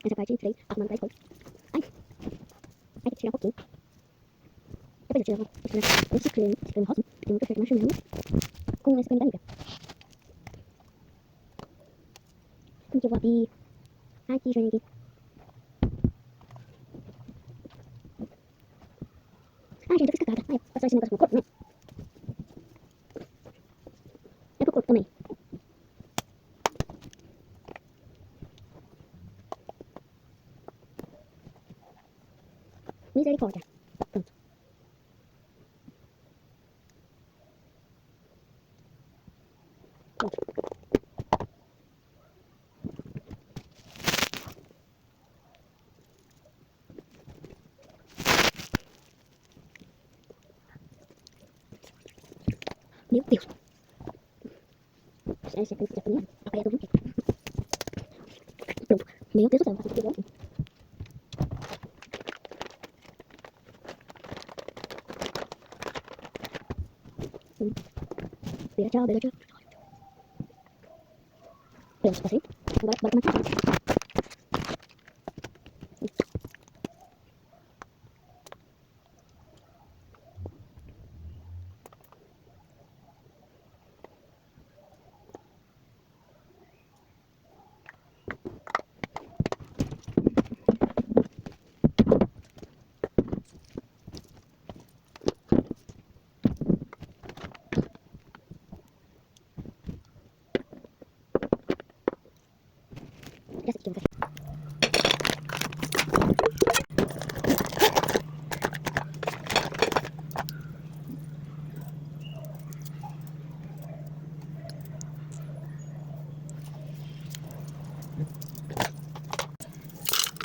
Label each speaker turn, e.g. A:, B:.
A: Essa parte entrei, arrumando pra escola. Ai, ai, tem que tirar um pouquinho. Depois eu tirava esse creme rosa, tem muito efeito marshmallow, com esse creme da Nivea. Como que eu vou abrir? Ai, que joinha aqui. Ai, gente, eu fiz cagada. Ai, passar esse negócio pro corpo, né? É pro corpo também. Misericórdia. Pronto. Pronto. Meu Deus. Essa é a panela. Apaga todo mundo. Pronto. Meu Deus do céu, eu faço tudo igual. Beira, tchau, beira, tchau. Pronto, passei. Agora, bora pra maquiagem.